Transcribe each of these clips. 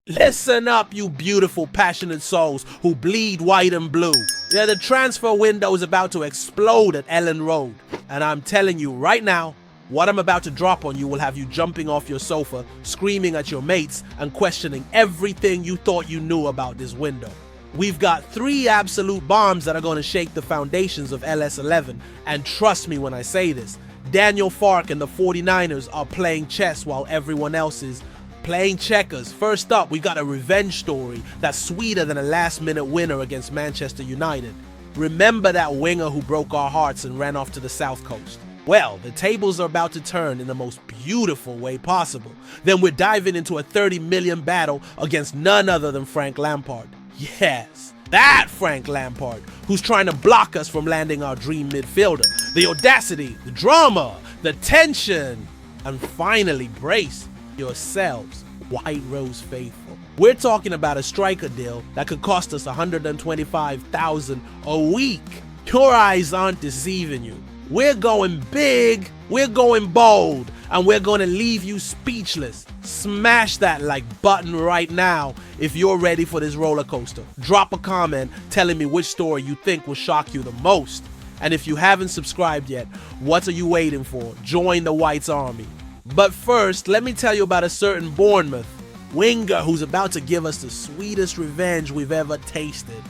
Listen up, you beautiful, passionate souls who bleed white and blue. Yeah, the transfer window is about to explode at Elland Road. And I'm telling you right now, what I'm about to drop on you will have you jumping off your sofa, screaming at your mates, and questioning everything you thought you knew about this window. We've got 3 absolute bombs that are going to shake the foundations of LS11. And trust me when I say this, Daniel Farke and the 49ers are playing chess while everyone else is playing checkers. First up, we got a revenge story that's sweeter than a last-minute winner against Manchester United. Remember that winger who broke our hearts and ran off to the South Coast? Well, the tables are about to turn in the most beautiful way possible. Then we're diving into a 30 million battle against none other than Frank Lampard. Yes, that Frank Lampard, who's trying to block us from landing our dream midfielder. The audacity, the drama, the tension, and finally brace yourselves, White Rose faithful. We're talking about a striker deal that could cost us $125,000 a week. Your eyes aren't deceiving you. We're going big, we're going bold, and we're going to leave you speechless. Smash that like button right now if you're ready for this roller coaster. Drop a comment telling me which story you think will shock you the most. And if you haven't subscribed yet, what are you waiting for? Join the Whites Army. But first, let me tell you about a certain Bournemouth winger who's about to give us the sweetest revenge we've ever tasted.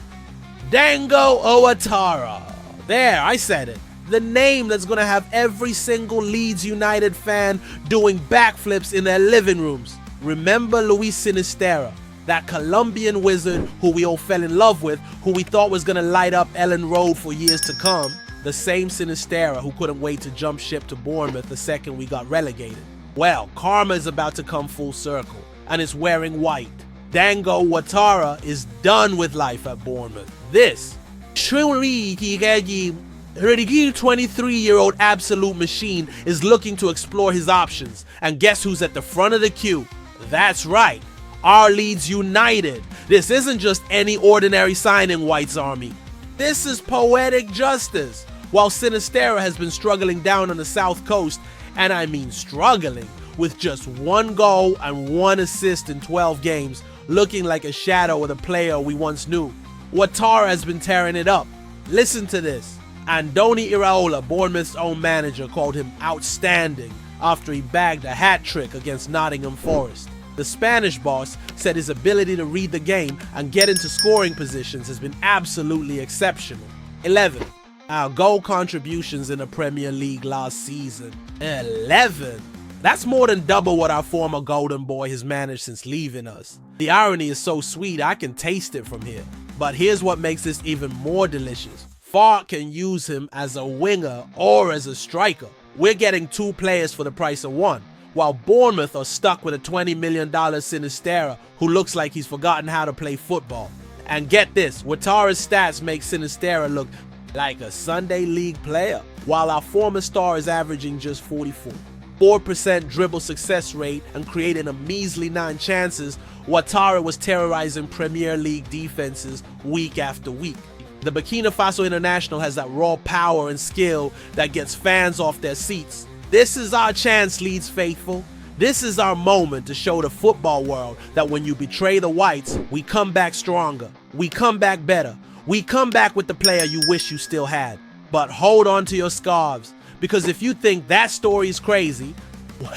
Dango Ouattara. There, I said it. The name that's going to have every single Leeds United fan doing backflips in their living rooms. Remember Luis Sinisterra, that Colombian wizard who we all fell in love with, who we thought was going to light up Elland Road for years to come? The same Sinisterra who couldn't wait to jump ship to Bournemouth the second we got relegated. Well, karma is about to come full circle, and it's wearing white. Dango Ouattara is done with life at Bournemouth. This 23-year-old absolute machine is looking to explore his options, and guess who's at the front of the queue? That's right, our Leeds United. This isn't just any ordinary signing, White's Army. This is poetic justice. While Sinisterra has been struggling down on the South Coast, and I mean struggling, with just 1 goal and 1 assist in 12 games, looking like a shadow of the player we once knew, Ouattara has been tearing it up. Listen to this. Andoni Iraola, Bournemouth's own manager, called him outstanding after he bagged a hat-trick against Nottingham Forest. The Spanish boss said his ability to read the game and get into scoring positions has been absolutely exceptional. 11. Our goal contributions in the Premier League last season. 11. That's more than double what our former golden boy has managed since leaving us. The irony is so sweet I can taste it from here. But here's what makes this even more delicious. Farke can use him as a winger or as a striker. We're getting 2 players for the price of 1, while Bournemouth are stuck with a $20 million Sinisterra who looks like he's forgotten how to play football. And get this, Ouattara's stats make Sinisterra look like a Sunday League player, while our former star is averaging just 4% dribble success rate and creating a measly 9 chances. Ouattara was terrorizing Premier League defenses week after week. The Burkina Faso international has that raw power and skill that gets fans off their seats. This is our chance, Leeds faithful. This is our moment to show the football world that when you betray the Whites, we come back stronger. We come back better. We come back with the player you wish you still had. But hold on to your scarves, because if you think that story is crazy,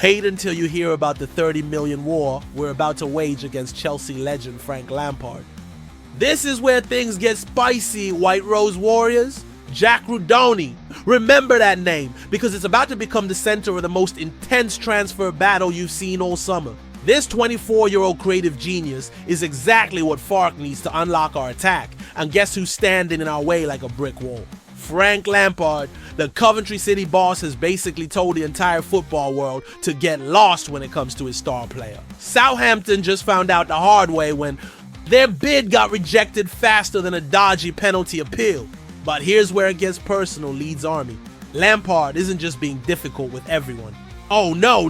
wait until you hear about the 30 million war we're about to wage against Chelsea legend Frank Lampard. This is where things get spicy, White Rose Warriors. Jack Rudoni. Remember that name, because it's about to become the center of the most intense transfer battle you've seen all summer. This 24-year-old creative genius is exactly what Farke needs to unlock our attack, and guess who's standing in our way like a brick wall? Frank Lampard. The Coventry City boss has basically told the entire football world to get lost when it comes to his star player. Southampton just found out the hard way when their bid got rejected faster than a dodgy penalty appeal. But here's where it gets personal, Leeds Army. Lampard isn't just being difficult with everyone. Oh no,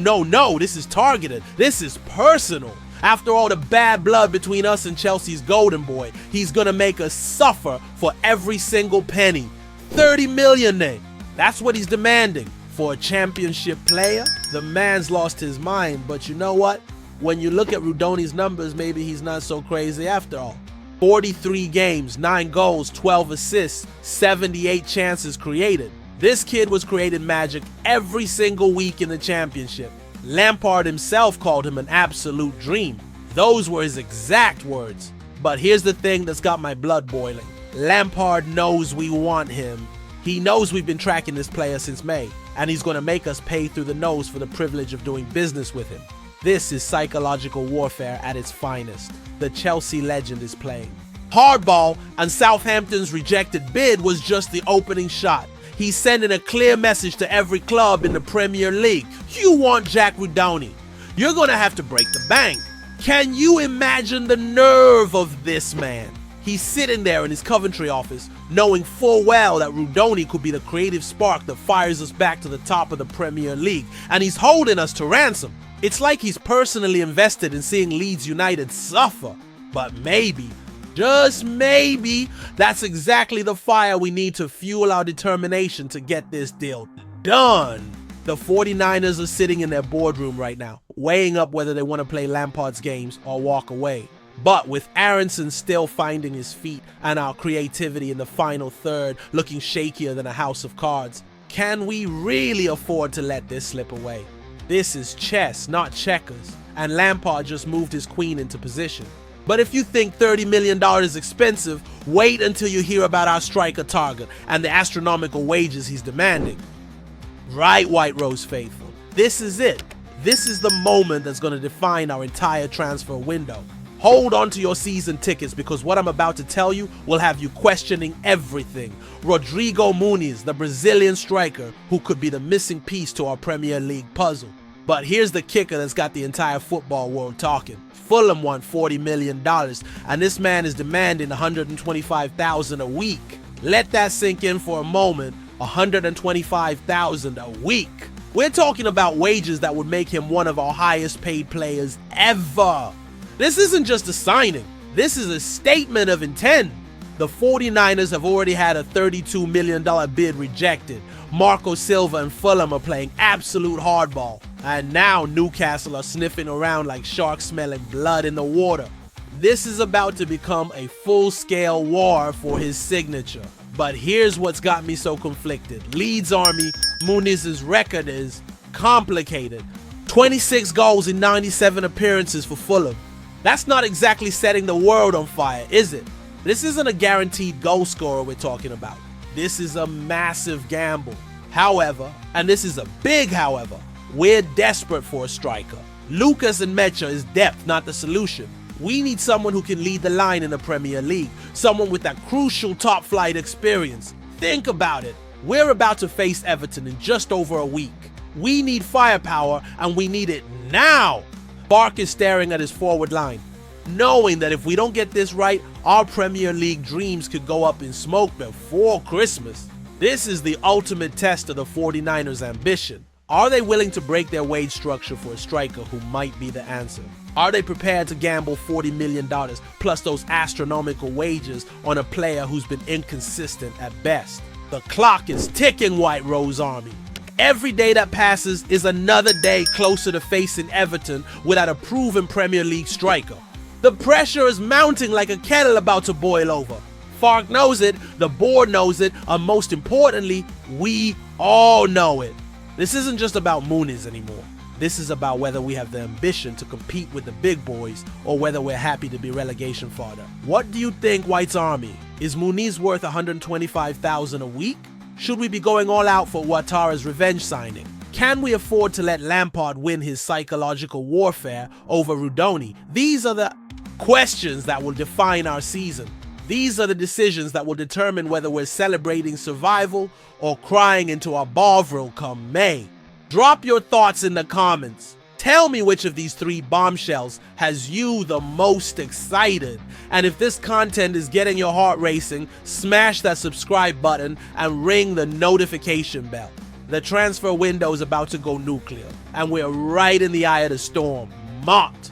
this is targeted. This is personal. After all the bad blood between us and Chelsea's golden boy, he's gonna make us suffer for every single penny. 30 million then. That's what he's demanding. For a championship player, the man's lost his mind, but you know what? when you look at Rudoni's numbers, maybe he's not so crazy after all. 43 games, 9 goals, 12 assists, 78 chances created. This kid was creating magic every single week in the championship. Lampard himself called him an absolute dream. Those were his exact words. But here's the thing that's got my blood boiling. Lampard knows we want him. He knows we've been tracking this player since May, and he's going to make us pay through the nose for the privilege of doing business with him. This is psychological warfare at its finest. The Chelsea legend is playing. Hardball, and Southampton's rejected bid was just the opening shot. He's sending a clear message to every club in the Premier League. You want Jack Rudoni. You're going to have to break the bank. Can you imagine the nerve of this man? He's sitting there in his Coventry office, knowing full well that Rudoni could be the creative spark that fires us back to the top of the Premier League, and he's holding us to ransom. It's like he's personally invested in seeing Leeds United suffer. But maybe, just maybe, that's exactly the fire we need to fuel our determination to get this deal done. The 49ers are sitting in their boardroom right now, weighing up whether they want to play Lampard's games or walk away. But with Aronson still finding his feet and our creativity in the final third looking shakier than a house of cards, can we really afford to let this slip away? This is chess, not checkers, and Lampard just moved his queen into position. But if you think $30 million is expensive, wait until you hear about our striker target and the astronomical wages he's demanding. Right, White Rose faithful, this is it. This is the moment that's going to define our entire transfer window. Hold on to your season tickets, because what I'm about to tell you will have you questioning everything. Rodrigo Muniz, the Brazilian striker who could be the missing piece to our Premier League puzzle. But here's the kicker that's got the entire football world talking. Fulham want $40 million, and this man is demanding $125,000 a week. Let that sink in for a moment. $125,000 a week. We're talking about wages that would make him one of our highest paid players ever. This isn't just a signing. This is a statement of intent. The 49ers have already had a $32 million bid rejected. Marco Silva and Fulham are playing absolute hardball. And now Newcastle are sniffing around like sharks smelling blood in the water. This is about to become a full-scale war for his signature. But here's what's got me so conflicted. Leeds Army, Muniz's record is complicated. 26 goals in 97 appearances for Fulham. That's not exactly setting the world on fire, is it? This isn't a guaranteed goal scorer we're talking about. This is a massive gamble. However, and this is a big however, we're desperate for a striker. Lucas and Mecha is depth, not the solution. We need someone who can lead the line in the Premier League, someone with that crucial top flight experience. Think about it. We're about to face Everton in just over a week. We need firepower, and we need it now. Farke is staring at his forward line, knowing that if we don't get this right, our Premier League dreams could go up in smoke before Christmas. This is the ultimate test of the 49ers' ambition. Are they willing to break their wage structure for a striker who might be the answer? Are they prepared to gamble $40 million plus those astronomical wages on a player who's been inconsistent at best? The clock is ticking, White Rose Army. Every day that passes is another day closer to facing Everton without a proven Premier League striker. The pressure is mounting like a kettle about to boil over. Farke knows it, the board knows it, and most importantly, we all know it. This isn't just about Muniz anymore. This is about whether we have the ambition to compete with the big boys or whether we're happy to be relegation fodder. What do you think, White's Army? Is Muniz worth $125,000 a week? Should we be going all out for Ouattara's revenge signing? Can we afford to let Lampard win his psychological warfare over Rudoni? These are the questions that will define our season. These are the decisions that will determine whether we're celebrating survival or crying into our Bovril come May. Drop your thoughts in the comments. Tell me which of these three bombshells has you the most excited. And if this content is getting your heart racing, smash that subscribe button and ring the notification bell. The transfer window is about to go nuclear, and we're right in the eye of the storm. Mott.